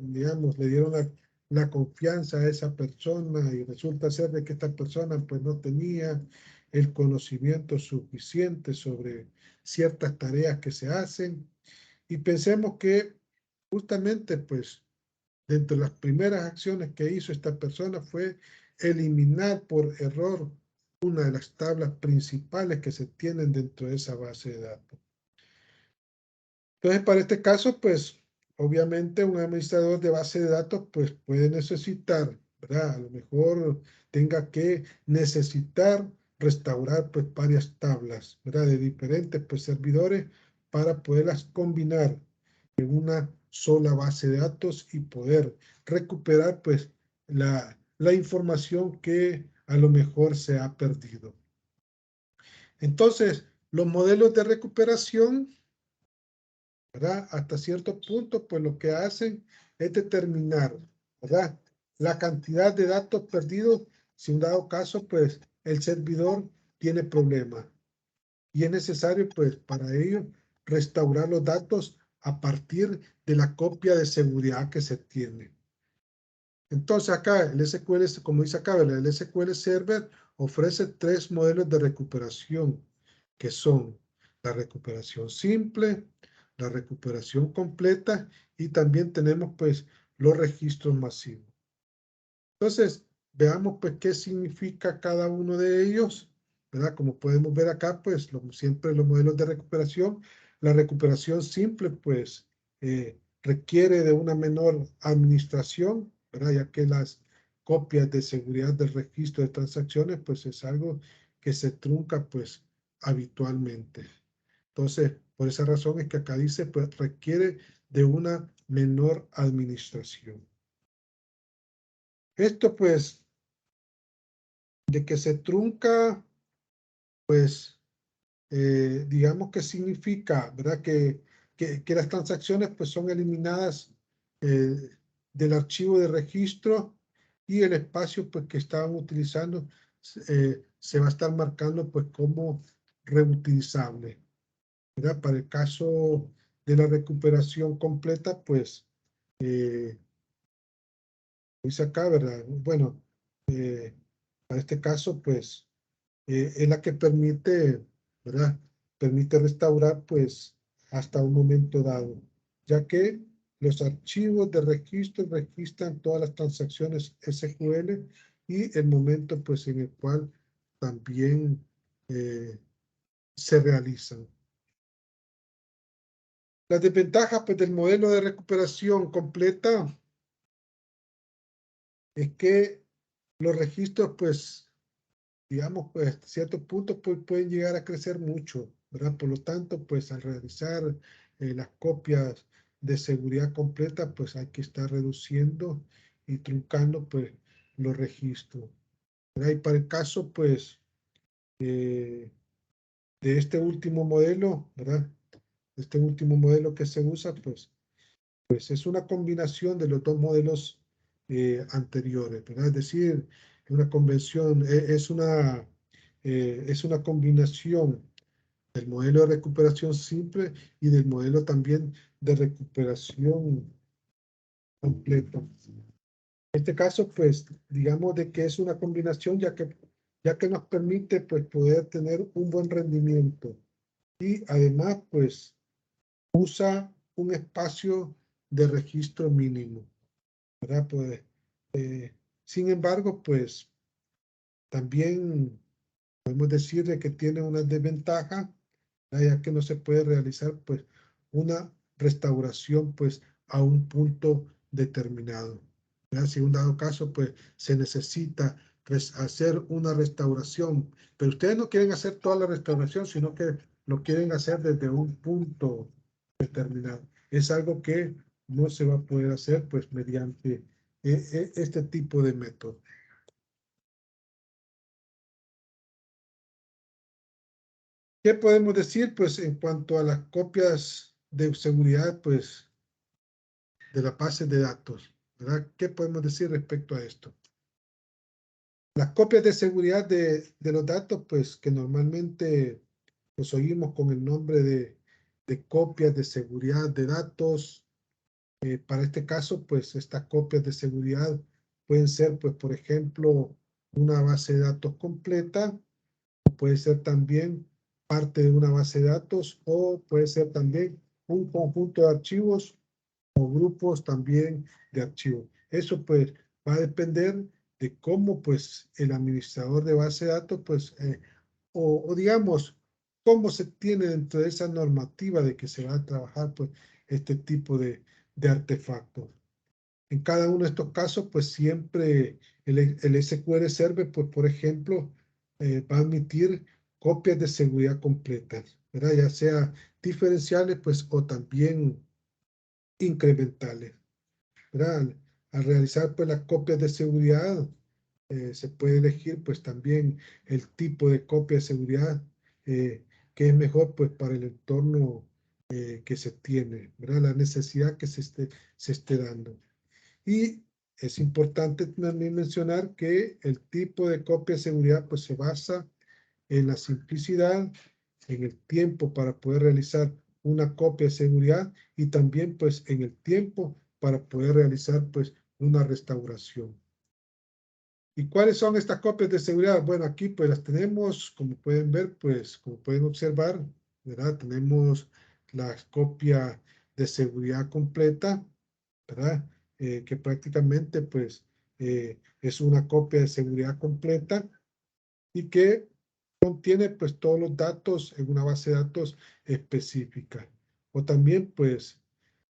digamos, le dieron la confianza a esa persona y resulta ser de que esta persona, pues no tenía el conocimiento suficiente sobre ciertas tareas que se hacen. Y pensemos que justamente, pues, dentro de las primeras acciones que hizo esta persona fue eliminar por error una de las tablas principales que se tienen dentro de esa base de datos. Entonces, para este caso, pues, obviamente un administrador de base de datos, pues, puede necesitar, ¿verdad? A lo mejor tenga que necesitar restaurar pues varias tablas, ¿verdad? De diferentes pues servidores para poderlas combinar en una sola base de datos y poder recuperar pues la información que a lo mejor se ha perdido. Entonces, los modelos de recuperación, ¿verdad? Hasta cierto punto, pues lo que hacen es determinar, ¿verdad? La cantidad de datos perdidos, si en dado caso, pues el servidor tiene problemas. Y es necesario, pues, para ello, restaurar los datos a partir de la copia de seguridad que se tiene. Entonces, acá el SQL, como dice acá, ¿verdad? El SQL Server ofrece 3 modelos de recuperación, que son la recuperación simple, la recuperación completa y también tenemos, pues, los registros masivos. Entonces, veamos, pues, qué significa cada uno de ellos, ¿verdad? Como podemos ver acá, pues, siempre los modelos de recuperación. La recuperación simple, pues, requiere de una menor administración, ¿verdad? Ya que las copias de seguridad del registro de transacciones, pues, es algo que se trunca, pues, habitualmente. Entonces, por esa razón es que acá dice, pues, requiere de una menor administración. Esto, pues, de que se trunca, pues, digamos que significa, ¿verdad? Que las transacciones, pues, son eliminadas del archivo de registro y el espacio, pues, que estaban utilizando se va a estar marcando, pues, como reutilizable, ¿verdad? Para el caso de la recuperación completa, pues, dice acá, ¿verdad? Bueno, para este caso, pues, es la que permite, ¿verdad? Permite restaurar, pues, hasta un momento dado, ya que los archivos de registro registran todas las transacciones SQL y el momento, pues, en el cual también se realizan. Las desventajas, pues, del modelo de recuperación completa es que los registros, pues, digamos, pues, ciertos puntos pues, pueden llegar a crecer mucho, ¿verdad? Por lo tanto, pues, al realizar las copias de seguridad completa, pues, hay que estar reduciendo y truncando, pues, los registros, ¿verdad? Y para el caso, pues, de este último modelo, ¿verdad? Este último modelo que se usa, pues es una combinación de los dos modelos anteriores, ¿verdad? Es decir, una convención, es una combinación del modelo de recuperación simple y del modelo también de recuperación completa. En este caso, pues, digamos de que es una combinación ya que nos permite, pues, poder tener un buen rendimiento y además, pues, usa un espacio de registro mínimo, ¿verdad? Pues, sin embargo, pues también podemos decir de que tiene una desventaja, ya que no se puede realizar pues una restauración pues a un punto determinado. ¿Verdad? Si en un dado caso pues se necesita hacer una restauración, pero ustedes no quieren hacer toda la restauración, sino que lo quieren hacer desde un punto determinado. Es algo que no se va a poder hacer pues mediante este tipo de método. ¿Qué podemos decir? Pues en cuanto a las copias de seguridad, pues de la base de datos, ¿verdad? ¿Qué podemos decir respecto a esto? Las copias de seguridad de los datos, pues que normalmente los oímos con el nombre de copias de seguridad de datos. Para este caso, pues estas copias de seguridad pueden ser, pues por ejemplo, una base de datos completa, puede ser también parte de una base de datos o puede ser también un conjunto de archivos o grupos también de archivos. Eso pues va a depender de cómo pues el administrador de base de datos pues o digamos cómo se tiene dentro de esa normativa de que se va a trabajar pues este tipo de artefactos. En cada uno de estos casos, pues siempre el SQL Server, pues, por ejemplo, va a admitir copias de seguridad completas, ¿verdad? Ya sea diferenciales, pues, o también incrementales, ¿verdad? Al realizar, pues, las copias de seguridad, se puede elegir, pues, también el tipo de copia de seguridad que es mejor, pues, para el entorno que se tiene, ¿verdad? La necesidad que se esté dando. Y es importante también mencionar que el tipo de copia de seguridad pues se basa en la simplicidad, en el tiempo para poder realizar una copia de seguridad y también pues en el tiempo para poder realizar pues una restauración. ¿Y cuáles son estas copias de seguridad? Bueno, aquí pues las tenemos, como pueden ver, pues como pueden observar, ¿verdad? Tenemos la copia de seguridad completa, ¿verdad? Que prácticamente pues es una copia de seguridad completa y que contiene pues todos los datos en una base de datos específica. O también pues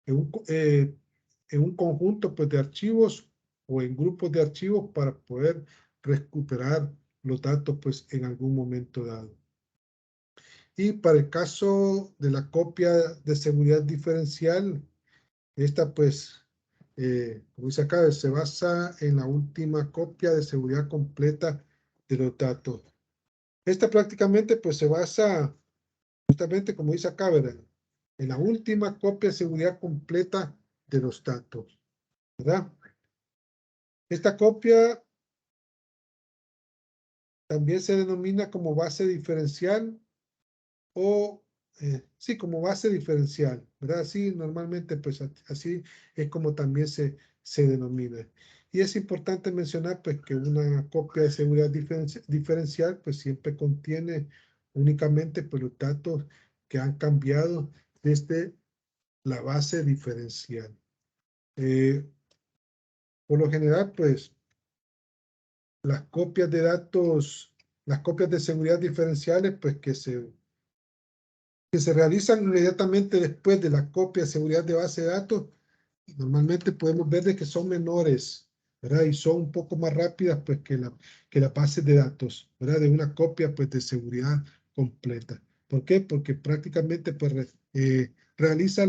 en un conjunto pues de archivos o en grupos de archivos para poder recuperar los datos pues en algún momento dado. Y para el caso de la copia de seguridad diferencial, esta pues, como dice acá, se basa en la última copia de seguridad completa de los datos. Esta prácticamente pues se basa justamente, como dice acá, ¿verdad? En la última copia de seguridad completa de los datos, ¿verdad? Esta copia también se denomina como base diferencial o, sí, como base diferencial, ¿verdad? Sí, normalmente, pues así es como también se denomina. Y es importante mencionar, pues, que una copia de seguridad diferencial, pues, siempre contiene únicamente, pues, los datos que han cambiado desde la base diferencial. Por lo general, pues, las copias de datos, las copias de seguridad diferenciales, pues, que se realizan inmediatamente después de la copia de seguridad de base de datos, normalmente podemos ver de que son menores, ¿verdad? Y son un poco más rápidas pues que la base de datos, ¿verdad? De una copia pues de seguridad completa. ¿Por qué? Porque prácticamente pues realiza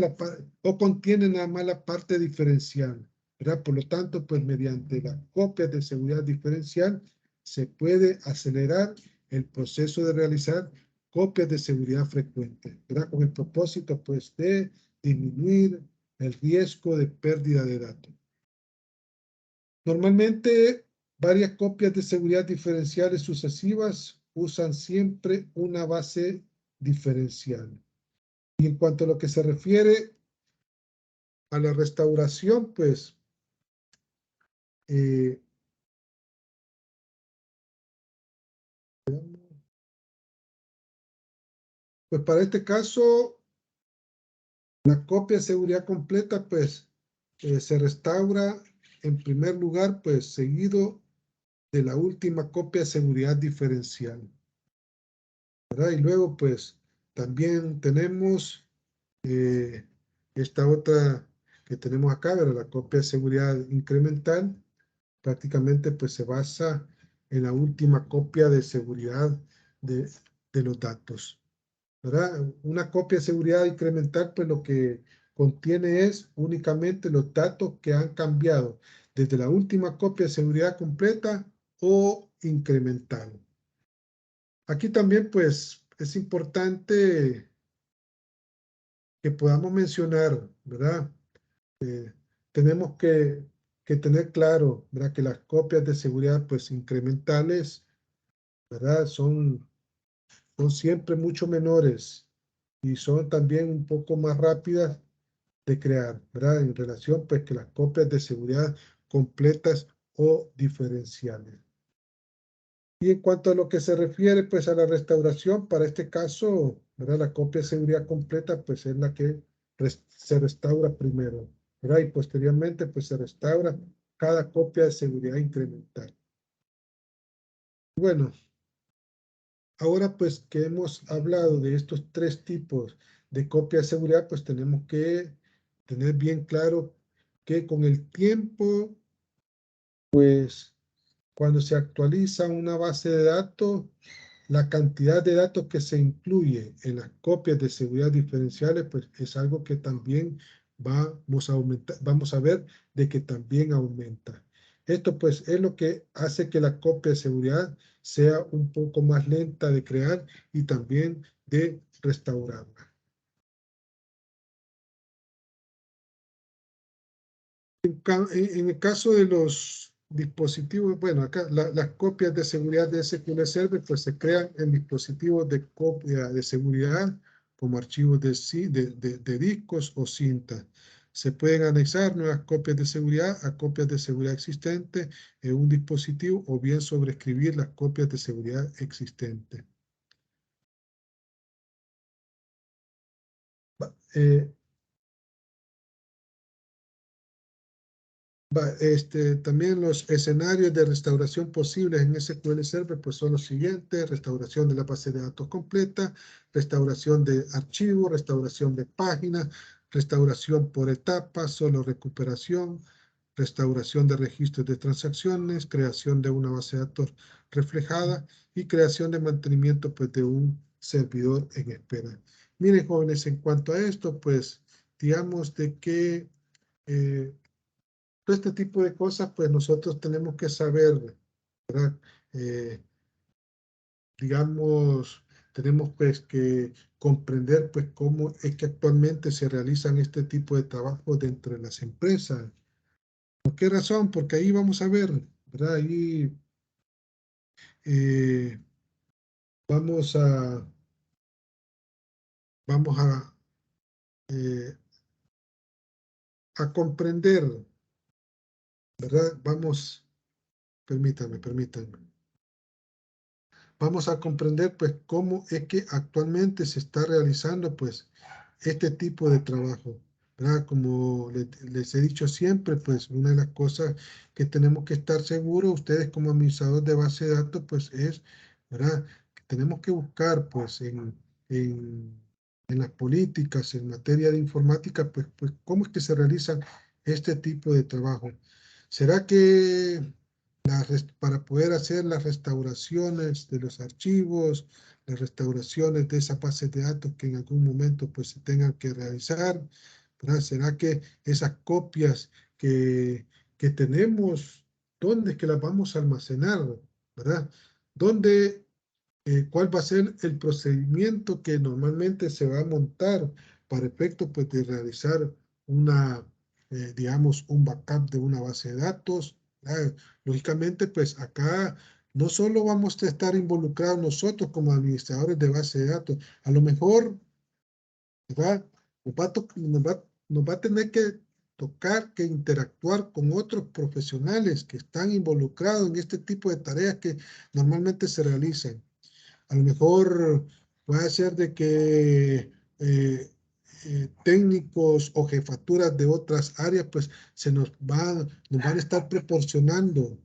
o contiene nada más la parte diferencial, ¿verdad? Por lo tanto, pues mediante la copia de seguridad diferencial se puede acelerar el proceso de realizar copias de seguridad frecuente, ¿verdad? Con el propósito pues de disminuir el riesgo de pérdida de datos. Normalmente, varias copias de seguridad diferenciales sucesivas usan siempre una base diferencial. Y en cuanto a lo que se refiere a la restauración, pues, pues para este caso, la copia de seguridad completa, pues, se restaura en primer lugar, pues, seguido de la última copia de seguridad diferencial, ¿verdad? Y luego, pues, también tenemos esta otra que tenemos acá, ¿verdad? La copia de seguridad incremental, prácticamente, pues, se basa en la última copia de seguridad de los datos, ¿verdad? Una copia de seguridad incremental, pues, lo que contiene es únicamente los datos que han cambiado desde la última copia de seguridad completa o incremental. Aquí también, pues, es importante que podamos mencionar, ¿verdad? Tenemos que tener claro, ¿verdad? Que las copias de seguridad, pues, incrementales, ¿verdad? Son siempre mucho menores y son también un poco más rápidas de crear, ¿verdad? En relación, pues, que las copias de seguridad completas o diferenciales. Y en cuanto a lo que se refiere pues a la restauración, para este caso, ¿verdad? La copia de seguridad completa pues es la que se restaura primero, ¿verdad? Y posteriormente pues se restaura cada copia de seguridad incremental. Bueno, ahora pues que hemos hablado de estos tres tipos de copia de seguridad, pues tenemos que tener bien claro que con el tiempo, pues cuando se actualiza una base de datos, la cantidad de datos que se incluye en las copias de seguridad diferenciales, pues es algo que también vamos a aumentar, vamos a ver de que también aumenta. Esto pues es lo que hace que la copia de seguridad sea un poco más lenta de crear y también de restaurarla. En el caso de los dispositivos, bueno, acá las copias de seguridad de SQL Server pues se crean en dispositivos de copia de seguridad como archivos de discos o cinta. Se pueden anexar nuevas copias de seguridad a copias de seguridad existentes en un dispositivo o bien sobreescribir las copias de seguridad existentes. Eh, también los escenarios de restauración posibles en SQL Server pues son los siguientes: restauración de la base de datos completa, restauración de archivos, restauración de páginas, restauración por etapas, solo recuperación, restauración de registros de transacciones, creación de una base de datos reflejada y creación de mantenimiento pues, de un servidor en espera. Miren, jóvenes, en cuanto a esto, pues digamos de que todo este tipo de cosas, pues nosotros tenemos que saber, ¿verdad? Digamos, tenemos pues que comprender pues cómo es que actualmente se realizan este tipo de trabajos dentro de las empresas. ¿Por qué razón? Porque ahí vamos a ver, ¿verdad? Ahí eh, vamos a, vamos eh, a comprender, ¿verdad? Vamos, permítanme. Vamos a comprender pues cómo es que actualmente se está realizando pues este tipo de trabajo, ¿verdad? Como les he dicho siempre, pues una de las cosas que tenemos que estar seguros, ustedes como administradores de base de datos, pues es, ¿verdad? Que tenemos que buscar pues en, en las políticas, en materia de informática, pues cómo es que se realizan este tipo de trabajo. ¿Será que para poder hacer las restauraciones de los archivos, las restauraciones de esas bases de datos que en algún momento pues se tengan que realizar, ¿verdad? ¿Será que esas copias que tenemos, dónde es que las vamos a almacenar, ¿verdad? ¿Dónde, cuál va a ser el procedimiento que normalmente se va a montar para efecto pues, de realizar una, digamos, un backup de una base de datos? Lógicamente, pues acá no solo vamos a estar involucrados nosotros como administradores de base de datos, a lo mejor, ¿verdad? Nos va a tener que tocar que interactuar con otros profesionales que están involucrados en este tipo de tareas que normalmente se realizan. A lo mejor puede ser de que técnicos o jefaturas de otras áreas, pues nos van a estar proporcionando,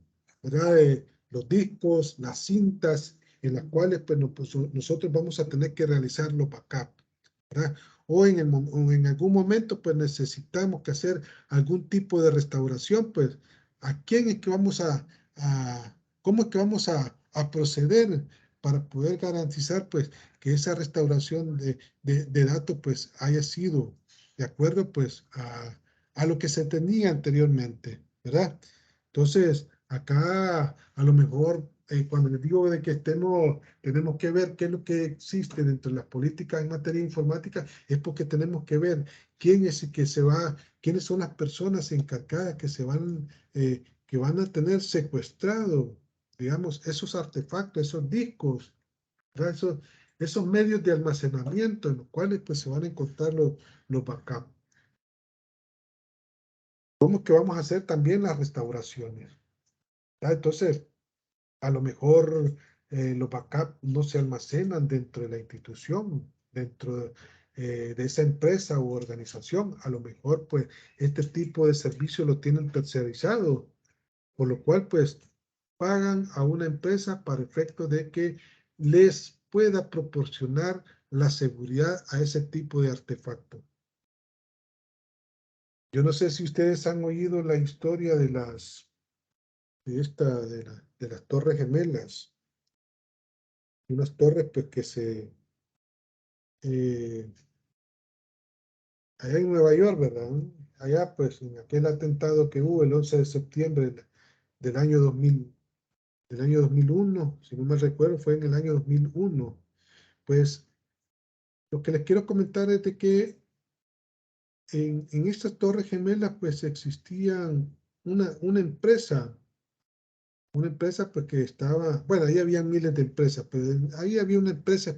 ¿verdad? Los discos, las cintas en las cuales pues, nosotros vamos a tener que realizar los backup, ¿verdad? O o en algún momento pues necesitamos que hacer algún tipo de restauración, pues ¿a quién es que vamos cómo es que vamos a proceder para poder garantizar pues que esa restauración de datos pues haya sido de acuerdo pues a lo que se tenía anteriormente, ¿verdad? Entonces, acá a lo mejor cuando les digo de que tenemos que ver qué es lo que existe dentro de las políticas en materia informática, es porque tenemos que ver quién es el que se va, quiénes son las personas encargadas que van a tener secuestrado, digamos, esos artefactos, esos discos, ¿verdad? Esos medios de almacenamiento en los cuales pues se van a encontrar los backups. ¿Cómo que vamos a hacer también las restauraciones? ¿Verdad? Entonces, a lo mejor los backups no se almacenan dentro de la institución, dentro de esa empresa u organización. A lo mejor, pues, este tipo de servicio lo tienen tercerizado, por lo cual, pues, pagan a una empresa para efecto de que les pueda proporcionar la seguridad a ese tipo de artefacto. Yo no sé si ustedes han oído la historia de las Torres Gemelas. Unas torres pues que eh, allá en Nueva York, ¿verdad? Allá pues en aquel atentado que hubo el 11 de septiembre del año 2000, del año 2001, si no me recuerdo, fue en el año 2001. Pues lo que les quiero comentar es de que en estas torres gemelas pues existían una empresa pues que estaba, bueno, ahí había miles de empresas, pero ahí había una empresa